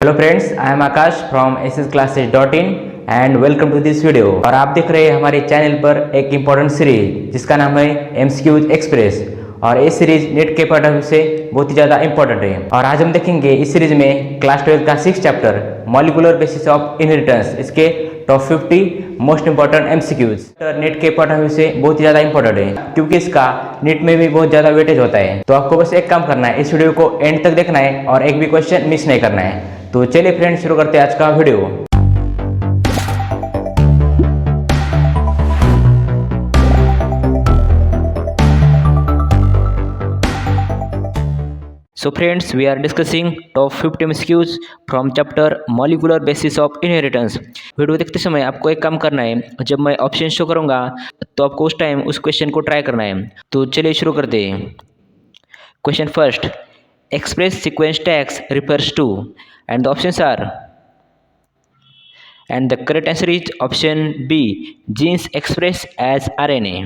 Hello friends, I am Akash from ssclasses.in and welcome to this video. और आप देख रहे हैं हमारे चैनल पर एक इम्पॉर्टेंट सीरीज जिसका नाम है एमसीक्यूज एक्सप्रेस। और ये सीरीज नेट के पॉइंट ऑफ व्यू से बहुत ही ज़्यादा इंपॉर्टेंट है। और आज हम देखेंगे इस सीरीज में क्लास 12 का 6th chapter molecular basis of inheritance, इसके top 50 most important MCQs. NET के पॉइंट ऑफ व्यू से बहुत ही ज़्यादा इंपॉर्टेंट है क्योंकि इसका नेट में भी बहुत ज़्यादा वेटेज होता है। तो आपको बस एक काम करना है, इस वीडियो को एंड तक देखना है और एक भी क्वेश्चन मिस नहीं करना है। तो चलिए फ्रेंड्स, शुरू करते हैं आज का video. So friends, we are discussing top 50 MCQs from chapter molecular basis of inheritance। Video देखते समय आपको एक काम करना है, जब मैं ऑप्शन शो करूंगा तो आपको उस टाइम उस क्वेश्चन को ट्राई करना है। तो चलिए शुरू करते हैं। Question first, express sequence tags refers to, and the options are, and the correct answer is option B, genes express as RNA.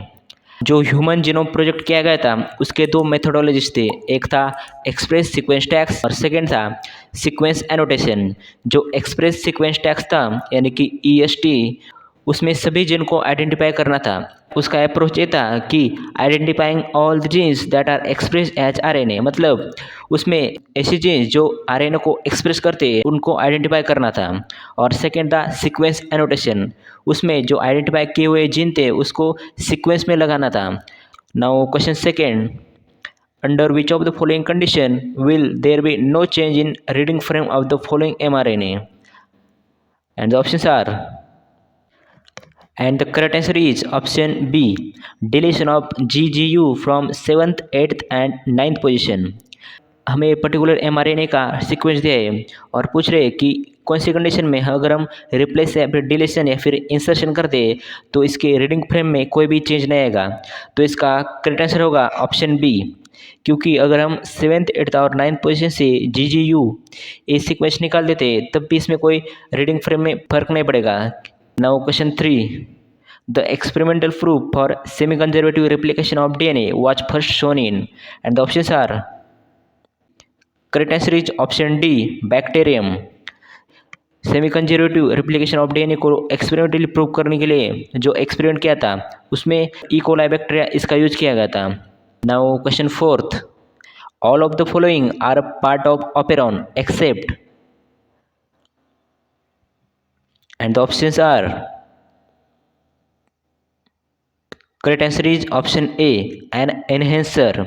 जो ह्यूमन जीनोम प्रोजेक्ट किया गया था उसके दो मेथोडोलॉजीज थे, एक था एक्सप्रेस सीक्वेंस टैग्स और सेकेंड था सीक्वेंस एनोटेशन। जो एक्सप्रेस सीक्वेंस टैग्स था यानी कि ईएसटी, उसमें सभी जीन को आइडेंटिफाई करना था। उसका अप्रोच ये था कि identifying all the genes that are express as RNA, मतलब उसमें ऐसे जीन्स जो आरएनए को एक्सप्रेस करते हैं उनको आइडेंटिफाई करना था। और सेकेंड था सीक्वेंस एनोटेशन, उसमें जो आइडेंटिफाई किए हुए जीन थे उसको सीक्वेंस में लगाना था। Now question second, under which of the following condition will there be no change in reading frame of the following mRNA, and the options are, and the correct answer is option B, deletion of GGU from 7th, 8th and 9th position। हमें particular mRNA का sequence दिया है और पूछ रहे हैं कि कौन सी कंडीशन में अगर हम रिप्लेस या फिर डिलीशन या फिर इंसर्शन कर दे तो इसके रीडिंग फ्रेम में कोई भी चेंज नहीं आएगा। तो इसका करेक्ट आंसर होगा ऑप्शन बी, क्योंकि अगर हम 7th, 8th और 9th पोजीशन से GGU ये सीक्वेंस निकाल देते तब भी इसमें कोई रीडिंग फ्रेम में फर्क नहीं पड़ेगा। Now question 3, the experimental proof for semi-conservative replication of DNA was first shown in, and the options are, correct answer is option D, bacterium। Semi conservative replication of DNA को experimentally prove करने के लिए जो experiment किया था उसमें E coli bacteria इसका use किया गया था। Now question fourth, all of the following are part of operon except, and the options are, correct answer is option A, an enhancer।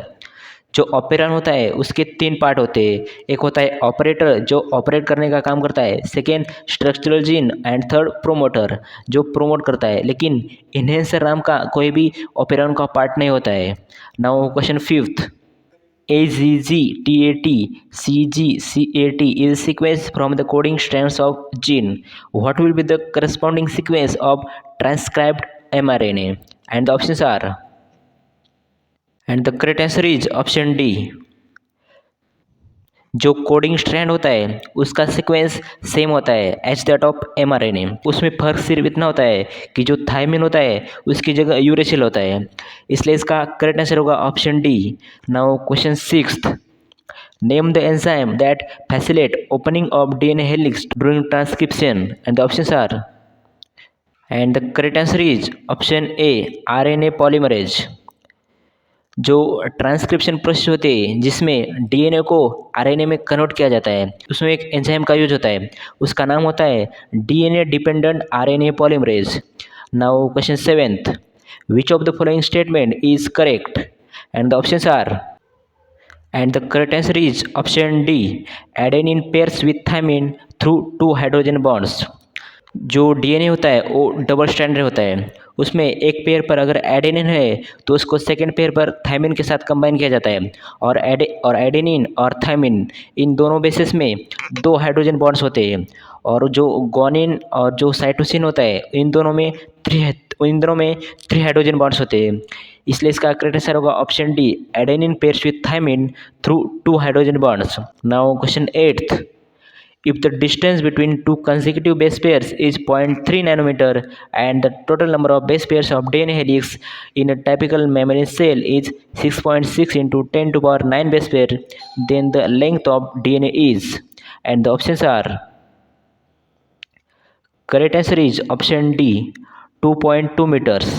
जो ऑपेरॉन होता है उसके 3 पार्ट होते हैं, एक होता है ऑपरेटर जो ऑपरेट करने का काम करता है, second structural gene and third promoter जो प्रोमोट करता है। लेकिन इन्हेंसर नाम का कोई भी ऑपेरॉन का पार्ट नहीं होता है। Now question fifth, AGGTAT CGCAT is a sequence from the coding strands of gene. What will be the corresponding sequence of transcribed mRNA? And the options are, and the correct answer is option D। जो coding strand होता है उसका sequence same होता है as that of mRNA। उसमें फर्क सिर्फ इतना होता है कि जो थायमिन होता है उसकी जगह यूरेसिल होता है, इसलिए इसका करेक्ट आंसर होगा option D. Now question sixth, name the enzyme that facilitate opening of DNA helix during transcription, and the options are, and the correct answer is option A, RNA polymerase. जो transcription process होते हैं जिसमें DNA को RNA में convert किया जाता है उसमें एक एंजाइम का यूज होता है, उसका नाम होता है DNA dependent RNA polymerase. Now question seventh, which of the following statement is correct, and the options are, and the correct answer is option D, adenine pairs with thymine through 2 hydrogen bonds. जो DNA होता है वो double stranded होता है, उसमें एक pair पर अगर एडेनिन है तो उसको सेकेंड पेयर पर थायमिन के साथ कंबाइन किया जाता है। और एडेनिन और थायमिन इन दोनों बेसिस में 2 हाइड्रोजन बॉन्ड्स होते हैं। और जो गोनिन और जो साइटोसिन होता है इन दोनों में 3 हाइड्रोजन बॉन्ड्स होते हैं, इसलिए इसका करेक्ट आंसर होगा option D, adenine pairs with thymine through 2 hydrogen bonds. Now question eighth, if the distance between 2 consecutive base pairs is 0.3 nanometer and the total number of base pairs of DNA helix in a typical mammalian cell is 6.6 into 10 to the power 9 base pair, then the length of DNA is, and the options are correct answer is option D 2.2 meters.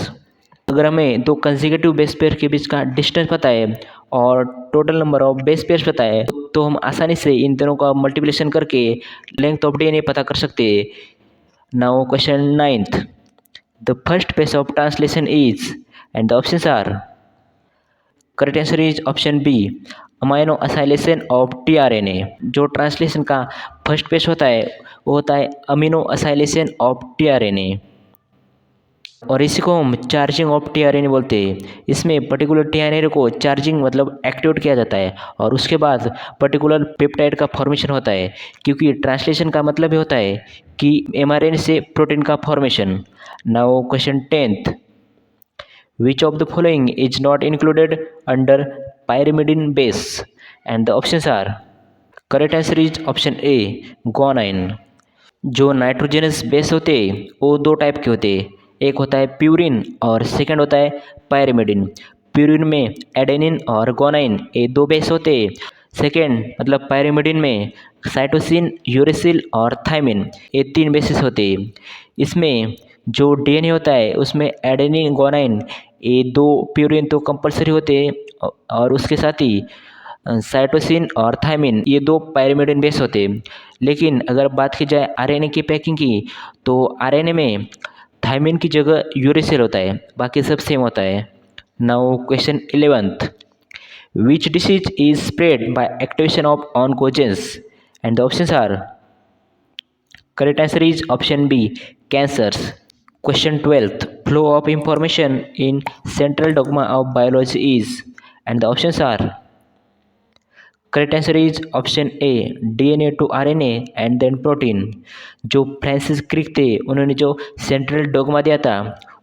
अगर हमें दो consecutive base pair के बीच का distance पता है और total number of base pairs पता है तो हम आसानी से इन दोनों का मल्टीप्लिकेशन करके लेंथ ऑफ डीएनए पता कर सकते हैं। Now question 9th, the first phase of translation is and the options are correct answer is option B amino acylation of tRNA. जो ट्रांसलेशन का फर्स्ट पेज होता है वो होता है अमीनो असाइलेशन ऑफ टीआरएनए और इसी को हम चार्जिंग ऑफ टीआरएनए बोलते हैं। इसमें पर्टिकुलर टीआरएनए को चार्जिंग मतलब एक्टिवेट किया जाता है और उसके बाद पर्टिकुलर पेप्टाइड का फॉर्मेशन होता है, क्योंकि ट्रांसलेशन का मतलब ही होता है कि एमआरएनए से प्रोटीन का formation. Now question 10th, which of the following is not included under pyrimidine base and the options are correct answer is option A guanine। जो नाइट्रोजनस बेस होते हैं वो दो टाइप के होते हैं, एक होता है प्यूरिन और सेकंड होता है पायरिमिडिन। प्यूरिन में एडेनिन और गोनाइन ये दो बेस होते हैं। सेकंड मतलब पायरिमिडिन में साइटोसिन, यूरेसिल और थायमिन ये तीन बेसिस होते हैं। इसमें जो डीएनए होता है उसमें एडेनिन, गोनाइन ये दो प्यूरिन तो कंपलसरी होते हैं और उसके साथ ही साइटोसिन और थायमिन ये दो पायरिमिडिन बेस होते हैं। लेकिन अगर बात की जाए आरएनए की पैकिंग की तो आरएनए में थायमिन की जगह यूरेसिल होता है, बाकी सब सेम होता है। Now question 11th, which disease is spread by activation of oncogenes and the options are correct answer is option B cancers. Question 12th, flow of information in central dogma of biology is and the options are correct answer is option A DNA to RNA and then protein. जो Francis Crick थे उन्होंने जो central dogma दिया था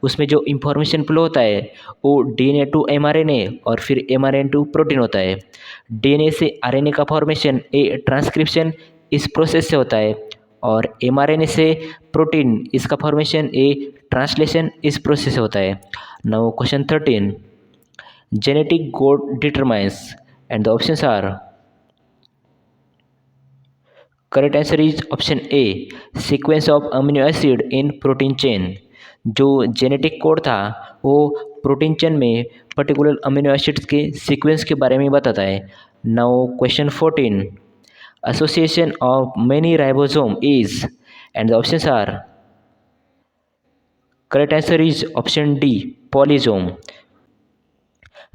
उसमें जो information flow होता है वो डीएनए टू एमआरएनए और फिर एमआरएनए टू प्रोटीन होता है। डीएनए से आरएनए का फॉर्मेशन ए ट्रांसक्रिप्शन इस प्रोसेस से होता है और एमआरएनए से प्रोटीन इसका फॉर्मेशन ए ट्रांसलेशन इस प्रोसेस से होता है। Now question 13, genetic code determines and the options are correct answer is option A sequence of amino acid in protein chain. जो जेनेटिक कोड था वो प्रोटीन चेन में पर्टिकुलर अमीनो एसिड्स के सीक्वेंस के बारे में बताता है। Now question 14, association of many ribosome is and the options are correct answer is option D polysome.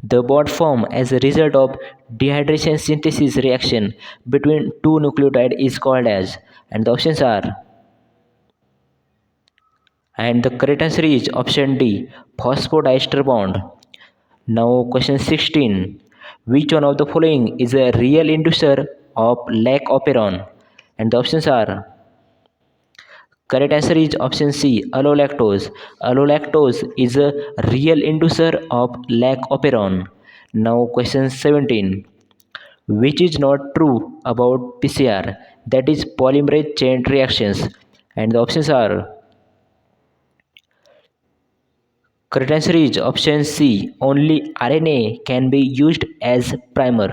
The bond form as a result of dehydration synthesis reaction between two nucleotides is called as and the options are and the correct answer is option D phosphodiester bond. Now question 16, which one of the following is a real inducer of lack of operon and the options are correct answer is option C allolactose. Allolactose is a real inducer of lack of operon. Now question 17, which is not true about PCR, that is polymerase chain reactions and the options are correct answer is option C only RNA can be used as primer।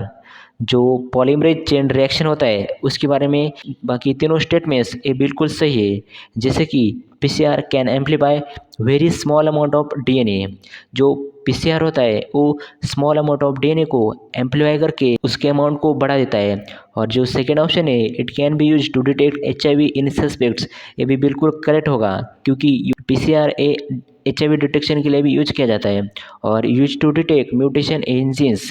जो polymerase chain reaction होता है उसके बारे में बाकी तीनों statements ये बिल्कुल सही है। जैसे कि PCR can amplify very small amount of DNA. जो पीसीआर होता है वो स्मॉल अमाउंट ऑफ डीएनए को एम्पलीफाई करके उसके अमाउंट को बढ़ा देता है। और जो सेकेंड ऑप्शन है it can be use to detect HIV in suspects, ये भी बिल्कुल करेक्ट होगा क्योंकि पीसीआर HIV डिटेक्शन के लिए भी यूज किया जाता है। और use to detect mutation in genes,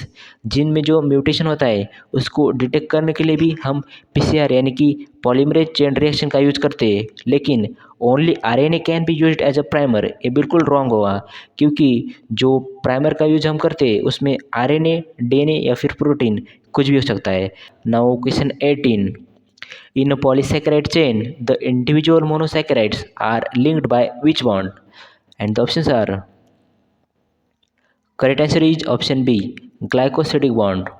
जिन में जो म्यूटेशन होता है उसको डिटेक्ट करने के लिए भी हम पीसीआर यानी कि पॉलीमरेज चेन रिएक्शन का यूज करते हैं। लेकिन only RNA can be used as a primer, ये बिल्कुल रॉन्ग होगा क्योंकि जो प्राइमर का यूज हम करते हैं उसमें RNA, DNA या फिर प्रोटीन कुछ भी हो सकता है। Now question 18, in a polysaccharide chain the individual monosaccharides are linked by which bond and the options are correct answer is option B glycosidic bond।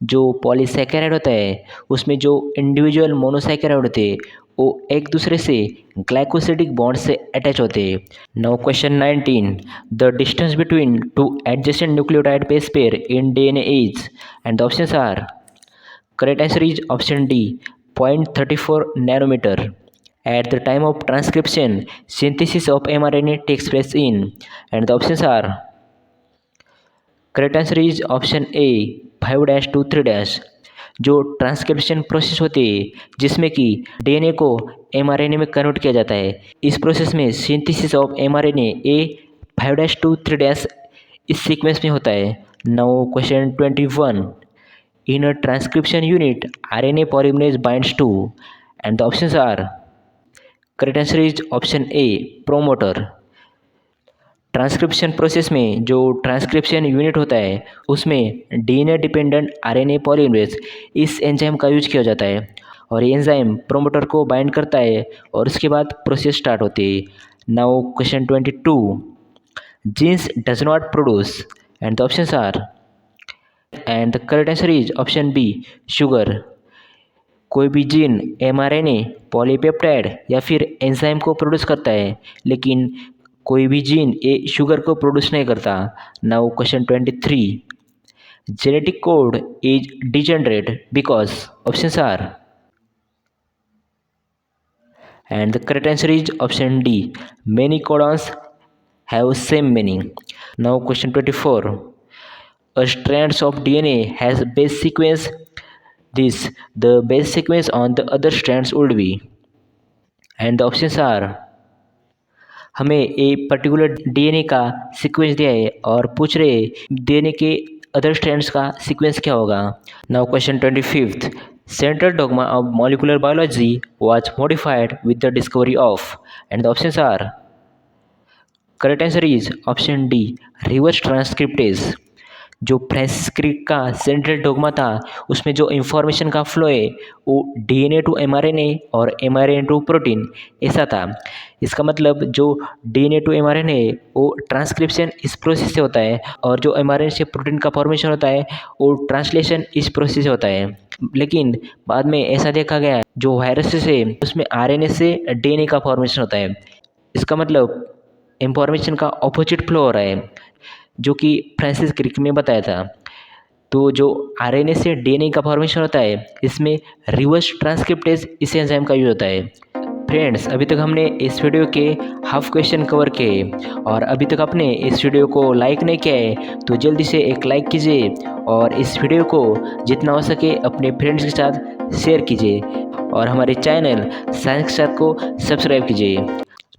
जो पॉलीसैकेराइड होता है उसमें जो इंडिविजुअल मोनोसैकेराइड होते हैं वो एक दूसरे से ग्लाइकोसिडिक बॉन्ड से अटैच होते हैं। Now question 19, the distance between two adjacent nucleotide base pair in DNA is and the options are correct answer is option D 0.34 nanometer. At the time of transcription, synthesis of mRNA takes place in, and the options are, correct answer is option A 5 to 3 जो transcription process होती है जिसमें कि DNA को mRNA में convert किया जाता है, इस प्रोसेस में सिंथेसिस ऑफ एमआरएनए ए 5 to 3 इस सीक्वेंस में होता है। Now question 21, in a transcription unit RNA polymerase binds to, and the options are, correct answer is option A promoter. Transcription process में जो ट्रांसक्रिप्शन यूनिट होता है उसमें डीएनए डिपेंडेंट आरएनए पॉलीमरेज इस एंजाइम का यूज किया जाता है और ये एंजाइम प्रोमोटर को बाइंड करता है और उसके बाद प्रोसेस स्टार्ट होती है। Now question 22, genes does not produce, and the options are, and the correct answer is option B sugar. कोई भी जीन एमआरएनए पॉलीपेप्टाइड या फिर एंजाइम को प्रोड्यूस करता है लेकिन कोई भी जीन ये शुगर को प्रोड्यूस नहीं करता। Now question 23, genetic code is degenerate because, options are, and the correct answer is option D many codons have same meaning. Now question 24, a strands of DNA has base sequence this, the base sequence on the other strands would be, and the options are, हमें एक particular DNA का sequence दिया है और पूछ रहे DNA के other strands का सीक्वेंस क्या होगा। Now question 25, central dogma of molecular biology was modified with the discovery of, and the options are, correct answer is option D reverse transcriptase. जो फ्रांसिस क्रिक का सेंट्रल डोगमा था उसमें जो information का flow है वो डीएनए टू एमआरएनए और mRNA to protein ऐसा था। इसका मतलब जो डीएनए टू एमआरएनए वो ट्रांसक्रिप्शन इस प्रोसेस से होता है और जो एमआरएनए से प्रोटीन का फॉर्मेशन होता है वो ट्रांसलेशन इस प्रोसेस से होता है। लेकिन बाद में ऐसा देखा गया जो वायरस से उसमें आरएनए से डीएनए का फॉर्मेशन होता है। इसका मतलब इंफॉर्मेशन का ऑपोजिट फ्लो हो रहा है जो कि फ्रांसिस क्रिक ने बताया था। तो जो आरएनए से डीएनए का फॉर्मेशन होता है इसमें रिवर्स ट्रांसक्रिप्टेज इस एंजाइम का यूज होता है। फ्रेंड्स, अभी तक हमने इस वीडियो के हाफ क्वेश्चन कवर किए और अभी तक आपने इस वीडियो को लाइक नहीं किया है तो जल्दी से एक लाइक कीजिए और इस वीडियो को जितना हो सके अपने फ्रेंड्स के साथ शेयर कीजिए और हमारे चैनल साइंस के साथ को सब्सक्राइब कीजिए।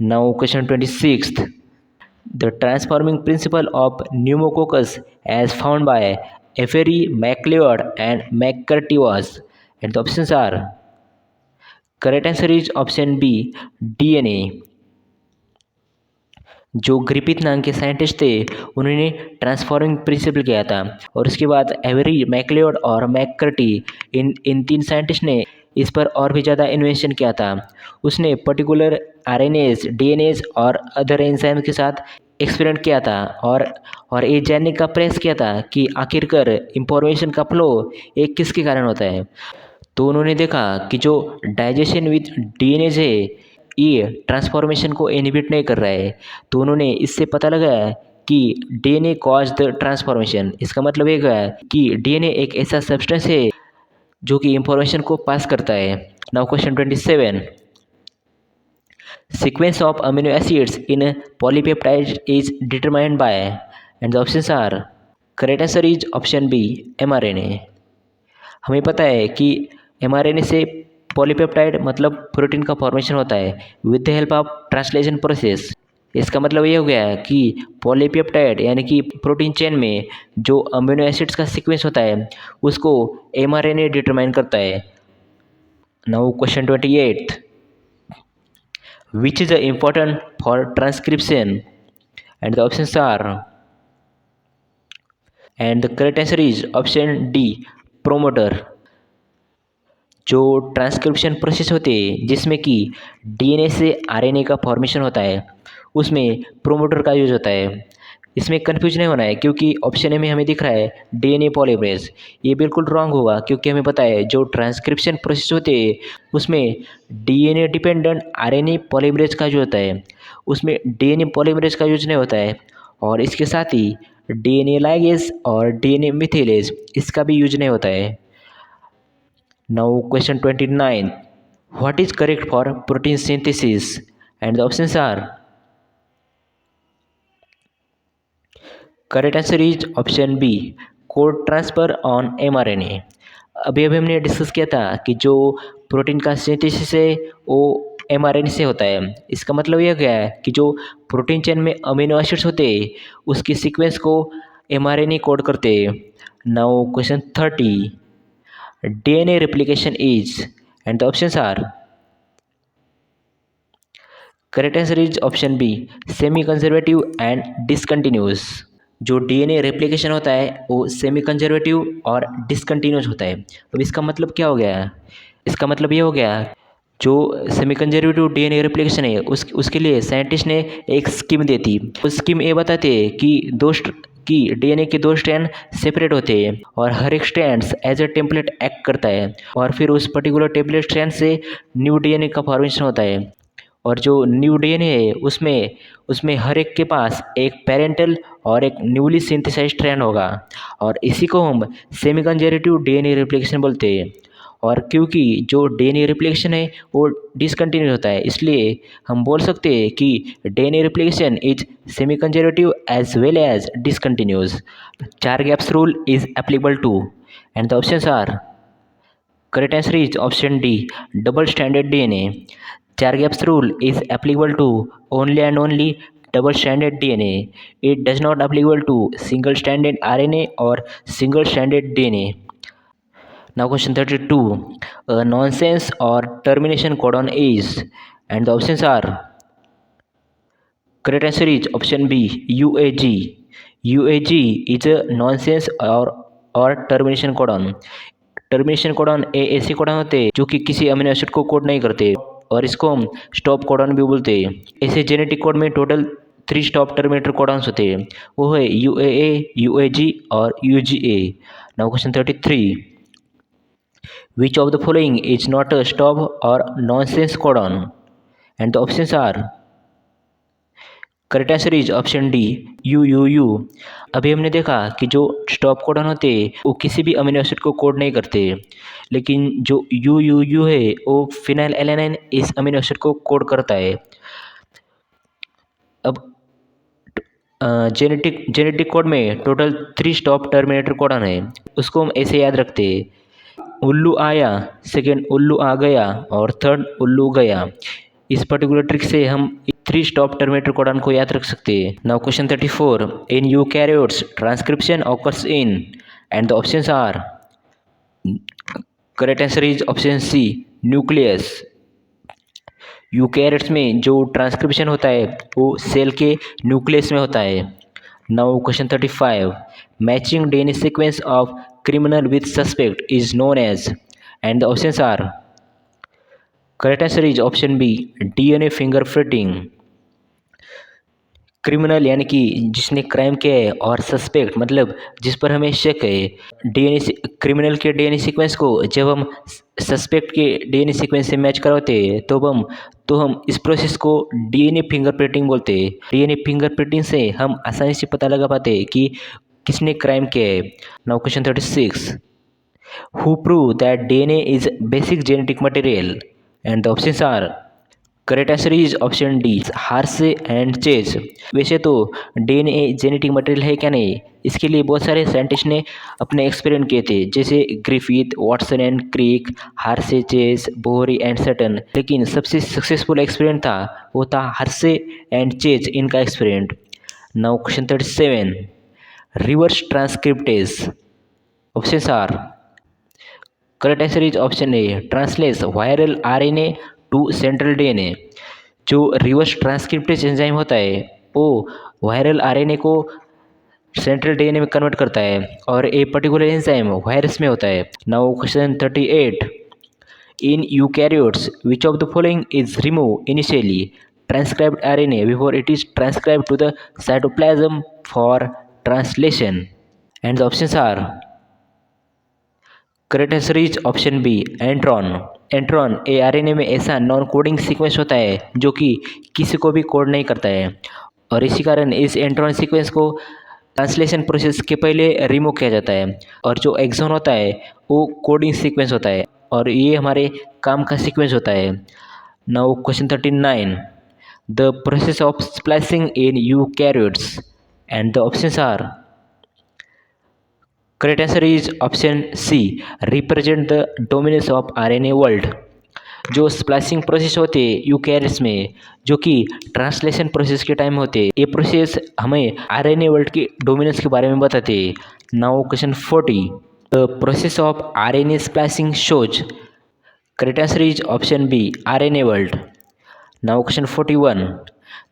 Now question 26, the transforming principle of pneumococcus as found by Avery, MacLeod and McCarthy was, and the options are, correct answer is option B DNA। जो ग्रिफिथ नाम के साइंटिस्ट थे उन्होंने ट्रांसफॉर्मिंग प्रिंसिपल किया था और उसके बाद एवरी, मैकलियोड और मैककर्टी इन तीन साइंटिस्ट ने इस पर और भी ज़्यादा इन्वेंशन किया था। उसने पर्टिकुलर आरएनएज, डीएनएज और अदर एंजाइम के साथ एक्सपेरिमेंट किया था और ये जानने का प्रयास किया था कि आखिरकार इंफॉर्मेशन का फ्लो एक किसके कारण होता है। तो उन्होंने देखा कि जो डाइजेशन विद डीएनएज है ये ट्रांसफॉर्मेशन को इनहिबिट नहीं कर रहा है। तो उन्होंने इससे पता लगाया कि डीएनए कॉज द ट्रांसफॉर्मेशन। इसका मतलब ये है कि डीएनए एक ऐसा सब्सटेंस है जो कि इंफॉर्मेशन को पास करता है। Now question 27, sequence of amino acids in polypeptide is determined by, and the options are, correct answer is option B mRNA. हमें पता है कि एमआरएनए से पॉलीपेप्टाइड मतलब प्रोटीन का फॉर्मेशन होता है with the help of translation process. इसका मतलब ये हो गया कि पॉलीपेप्टाइड यानी कि प्रोटीन चेन में जो अमीनो एसिड्स का सीक्वेंस होता है उसको एमआरएनए डिटरमाइन करता है। Now question 28, which is important for transcription, and the options are, and the correct answer is option D promoter. जो ट्रांसक्रिप्शन प्रोसेस होते हैं जिसमें कि डीएनए से आरएनए का फॉर्मेशन होता है उसमें प्रोमोटर का यूज होता है। इसमें कंफ्यूज नहीं होना है क्योंकि ऑप्शन ए में हमें दिख रहा है डीएनए पॉलीमरेज, ये बिल्कुल रॉन्ग होगा क्योंकि हमें पता है जो ट्रांसक्रिप्शन प्रोसेस होते हैं उसमें डीएनए डिपेंडेंट आरएनए पॉलीमरेज का यूज होता है, उसमें डीएनए पॉलीमरेज का यूज नहीं होता है। और इसके साथ ही डीएनए लाइगेज और डीएनए मिथिलेज इसका भी यूज नहीं होता है। Now question 29, what is correct for protein synthesis? And the options are, correct answer is option B, code transfer on mRNA. अभी अभी हमने डिस्कस किया था कि जो प्रोटीन का सिंथेसिस है वो एमआरएनए से होता है। इसका मतलब यह क्या है कि जो प्रोटीन चेन में अमीनो एसिड्स होते हैं उसकी सीक्वेंस को एमआरएनए कोड करते हैं। Now question 30, DNA replication is, and the options are, correct answer is option B, semi conservative and discontinuous. जो डीएनए रेप्लिकेशन होता है वो सेमी कंजर्वेटिव और डिसकंटिन्यूस होता है। अब इसका मतलब क्या हो गया? इसका मतलब ये हो गया, जो सेमी कंजर्वेटिव डीएनए रेप्लिकेशन है उसके लिए साइंटिस्ट ने एक स्कीम दी थी। उस स्कीम ये बताते हैं कि डीएनए के दो स्ट्रैंड सेपरेट होते हैं और हर एक strand as a template act करता है और फिर उस पर्टिकुलर टेम्पलेट स्ट्रैंड से न्यू डीएनए का फॉर्मेशन होता है। और जो न्यू डीएनए है उसमें उसमें हर एक के पास एक पेरेंटल और एक न्यूली सिंथेसाइज्ड स्ट्रैंड होगा और इसी को हम सेमी कंजर्वेटिव डीएनए रेप्लिकेशन बोलते हैं। और क्योंकि जो डीएनए रेप्लिकेशन है वो डिसकंटिन्यूस होता है, इसलिए हम बोल सकते हैं कि DNA replication is semi conservative as well as discontinuous. चार gaps rule is applicable to, and the options are, correct answer is option D, double stranded DNA. Char gaps rule is applicable to only and only double stranded DNA. It does not applicable to single stranded RNA or single stranded DNA. Now question 32, a nonsense or termination codon is, and the options are, correct answer is option B, UAG. UAG is a nonsense or termination codon. Termination codon ऐसे codon होते हैं जो कि किसी amino acid को code नहीं करते और इसको हम स्टॉप कोडॉन भी बोलते हैं। ऐसे जेनेटिक कोड में टोटल 3 स्टॉप टर्मिनेटर कोडॉन्स होते हैं, वो है UAA, UAG और UGA। Now question 33, which of the following is not a stop और nonsense codon? And the options are, correct answer is option D, UUU। अभी हमने देखा कि जो स्टॉप कोडॉन होते हैं वो किसी भी अमीनो एसिड को कोड नहीं करते, लेकिन जो UUU है वो फिनाइल एलेनाइन इस अमीनो एसिड को कोड करता है। अब जेनेटिक कोड में टोटल 3 स्टॉप टर्मिनेटर कोडॉन है, उसको हम ऐसे याद रखते हैं, उल्लू आया, सेकेंड उल्लू आ गया और थर्ड उल्लू गया। इस पर्टिकुलर ट्रिक से हम 3 स्टॉप टर्मिनेटर कोडॉन को याद रख सकते हैं। Now question 34, in eukaryotes transcription occurs in, and the options are, correct answer is option C, nucleus. Eukaryotes में जो ट्रांसक्रिप्शन होता है वो सेल के न्यूक्लियस में होता है। Now question 35, matching DNA sequence of criminal with suspect is known as, and the options are, correct answer is option B, DNA fingerprinting। Criminal यानी कि जिसने क्राइम किया है और सस्पेक्ट मतलब जिस पर हमें शक है, डीएनए क्रिमिनल के डीएनए सीक्वेंस को जब हम सस्पेक्ट के डीएनए सीक्वेंस से मैच करवाते हैं तो हम इस प्रोसेस को डीएनए फिंगरप्रिंटिंग बोलते हैं। डीएनए फिंगरप्रिंटिंग से हम आसानी से पता लगा पाते हैं कि किसने क्राइम किया है। Now question 36, who prove that DNA is basic genetic material? And the options are, correct answer is option D, Hershey and Chase. वैसे तो डीएनए जेनेटिक मटेरियल है क्या नहीं, इसके लिए बहुत सारे साइंटिस्ट ने अपने एक्सपेरिमेंट किए थे, जैसे Griffith, Watson and Crick, Hershey, Chase, Boveri and Sutton. लेकिन सबसे सक्सेसफुल एक्सपेरिमेंट था वो था हार्से एंड चेज इनका experiment. Now question 37, reverse transcriptase, options are, correct answer is option A, translates viral RNA to central DNA. जो reverse transcriptase enzyme होता है वो वायरल आरएनए को सेंट्रल डीएनए में कन्वर्ट करता है और ये पर्टिकुलर एंजाइम वायरस में होता है। Now question 38, in eukaryotes which of the following is remove initially transcribed RNA before it is transcribed to the cytoplasm for translation? And the options are, correct answer is option B, enteron. Enteron A RNA में ऐसा non coding sequence होता है जो कि किसी को भी code नहीं करता है और इसी कारण इस एंट्रॉन सीक्वेंस को ट्रांसलेशन प्रोसेस के पहले रिमूव किया जाता है। और जो एक्सॉन होता है वो कोडिंग सीक्वेंस होता है। और ये हमारे काम का सीक्वेंस होता है। Now question 39, the process of splicing in eukaryotes and the options are, correct answer is option C, represent the dominance of RNA world. जो स्प्लाइसिंग प्रोसेस होते हैं यूकैरियोट्स में, जो कि ट्रांसलेशन प्रोसेस के टाइम होते हैं, ये प्रोसेस हमें आरएनए वर्ल्ड की डोमिनेंस के बारे में बताते हैं। Now question 40, the process of RNA splicing shows, correct answer is option B, RNA world. Now question 41,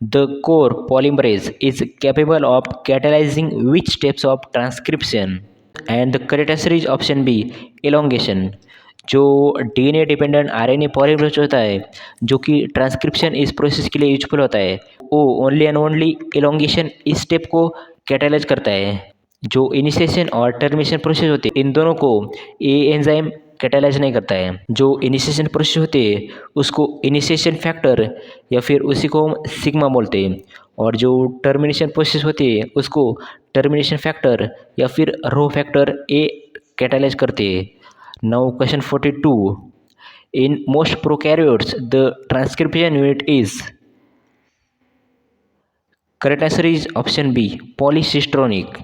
the core polymerase is capable of catalyzing which steps of transcription, and the correct answer is option B, elongation। जो DNA dependent RNA polymerase होता है, जो कि transcription इस process के लिए useful होता है, वो ओनली एंड ओनली एलोंगेशन इस स्टेप को कैटालाइज करता है। जो इनिशिएशन और टर्मिनेशन प्रोसेस होते हैं, इन दोनों को ये एंजाइम कैटालाइज नहीं करता है। जो इनिशिएशन प्रोसेस होते हैं उसको इनिशिएशन फैक्टर या फिर उसी को हम सिग्मा बोलते हैं, और जो टर्मिनेशन प्रोसेस होती है उसको टर्मिनेशन फैक्टर या फिर रो फैक्टर ए कैटालाइज करते हैं। Now question 42, in most prokaryotes the transcription unit is, correct answer is option B, polycistronic.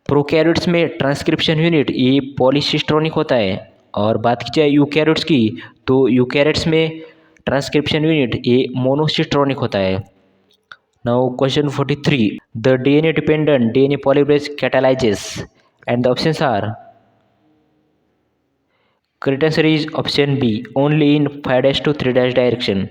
Prokaryotes में ट्रांसक्रिप्शन यूनिट ये पॉलीसिस्ट्रोनिक होता है, और बात की जाए यूकैरियोट्स की तो यूकैरियोट्स में ट्रांसक्रिप्शन यूनिट ये मोनोसिस्ट्रोनिक होता है। Now question 43, the DNA dependent DNA polymerase catalyses, and the options are, correct answer is option B, only in 5' to 3' direction.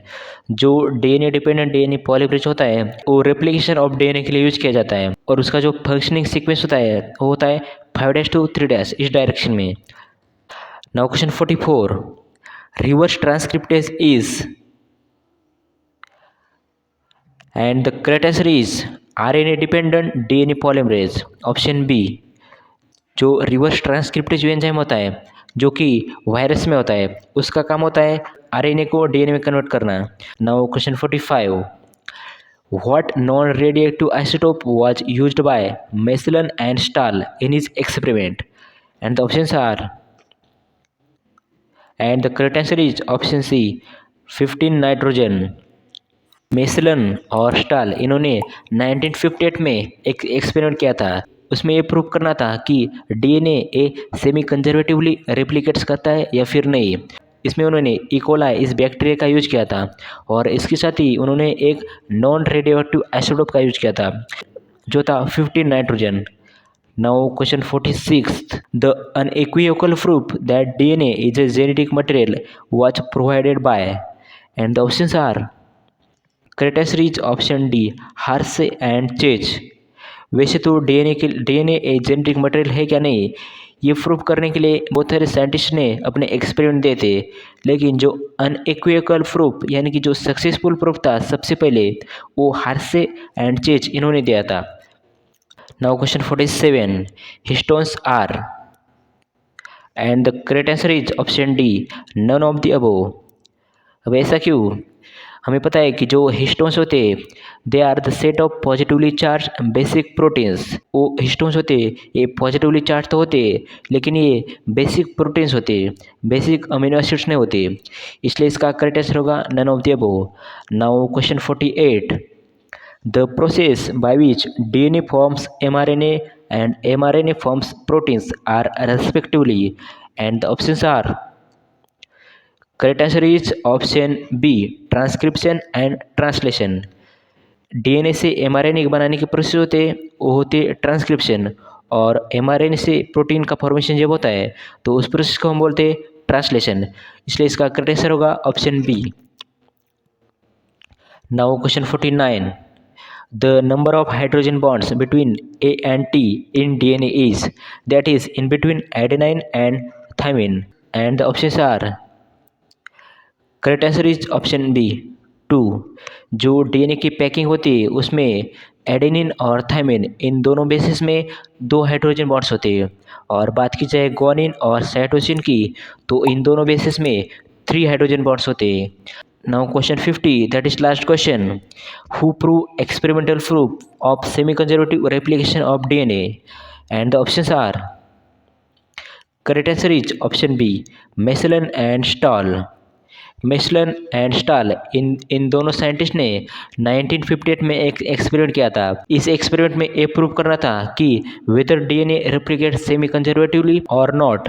जो डीएनए डिपेंडेंट डीएनए पॉलीमरेज होता है वो रेप्लिकेशन ऑफ डीएनए के लिए use किया जाता है, और उसका जो फंक्शनिंग सीक्वेंस होता है वो होता है 5' to 3' इस डायरेक्शन में। Now question 44, reverse transcriptase is, and the correct answer is RNA dependent DNA polymerase, option B. जो रिवर्स ट्रांसक्रिप्टेज एंजाइम होता है जो कि वायरस में होता है, उसका काम होता है आरएनए को डीएनए में कन्वर्ट करना। Now question 45, what non radiative isotope was used by Meselson and Stahl in his experiment, and the options are, and the correct answer is option C, 15 nitrogen. Meselson और Stahl इन्होंने 1958 में एक experiment किया था। उसमें ये prove करना था कि DNA a semi conservatively replicates करता है या फिर नहीं। इसमें उन्होंने इकोलाई इस बैक्टीरिया का यूज किया था, और इसके साथ ही उन्होंने एक नॉन रेडियोएक्टिव आइसोटोप का यूज किया था जो था 15 nitrogen. Now question 46, the unequivocal proof that DNA is a genetic material was provided by, and the options are, correct answer is option D, Hershey and Chase. वैसे तो DNA एक genetic material है क्या नहीं, ये प्रूव करने के लिए बहुत सारे साइंटिस्ट ने अपने एक्सपेरिमेंट दिए थे, लेकिन जो अनइक्विवोकल प्रूफ यानी कि जो सक्सेसफुल प्रूफ था सबसे पहले, वो हार्से एंड चेज इन्होंने दिया था। Now question 47, histones are, and the correct answer is option D, none of the above. अब ऐसा क्यों? हमें पता है कि जो हिस्टोन्स होते हैं they are the set of positively charge basic proteins. वो हिस्टोन्स होते हैं ये पॉजिटिवली चार्ज तो होते हैं, लेकिन ये बेसिक प्रोटीन्स होते हैं, बेसिक अमीनो एसिड्स नहीं होते, इसलिए इसका करेक्ट आंसर होगा none of the above. Now question 48, the process by which DNA forms mRNA and mRNA forms proteins are respectively, and the options are, correct answer is option B, transcription and translation. DNA से mRNA बनाने की process होते हैं वो होते हैं transcription, और mRNA से प्रोटीन का फॉर्मेशन जब होता है तो उस प्रोसेस को हम बोलते हैं ट्रांसलेशन, इसलिए इसका करेक्ट आंसर होगा option B. Now question 49, the number of hydrogen bonds between A and T in DNA is, that is in between adenine and thymine, and the options are, correct answer is option B, 2। जो DNA की packing होती है उसमें adenine और thymine इन दोनों basis में 2 hydrogen bonds होते हैं, और बात की जाए ग्वानिन और साइटोसिन की तो इन दोनों बेसिस में 3 हाइड्रोजन बॉन्ड्स होते हैं। Now question 50, that is last question, who prove experimental proof of semi conservative replication of DNA, and the options are, correct answer is option B, Meselson and Stahl. Meselson and Stahl इन दोनों scientist ने 1958 में एक experiment किया था। इस experiment में ये प्रूव करना था कि whether DNA replicate semi conservatively और नॉट।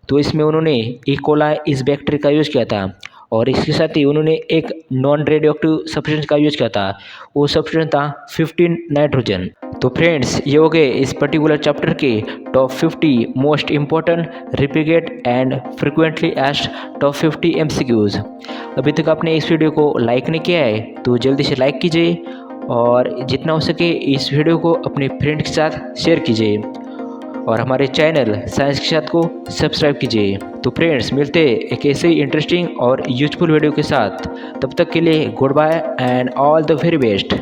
तो इसमें उन्होंने इकोलाई इस बैक्टीरिया का यूज़ किया था और इसके साथ ही उन्होंने एक नॉन रेडियोएक्टिव सब्सटेंस का यूज़ किया था। वो सब्सटेंस था 15 नाइट्रोजन। तो फ्रेंड्स, ये हो गए इस पर्टिकुलर चैप्टर के top 50 most important repeated and frequently asked top 50 MCQs. अभी तक आपने इस वीडियो को लाइक नहीं किया है तो जल्दी से लाइक कीजिए और जितना हो सके इस वीडियो को अपने फ्रेंड के साथ शेयर कीजिए और हमारे चैनल साइंस के साथ को सब्सक्राइब कीजिए। तो फ्रेंड्स, मिलते हैं एक ऐसे ही इंटरेस्टिंग और यूजफुल वीडियो के साथ। तब तक के लिए goodbye and all the very best.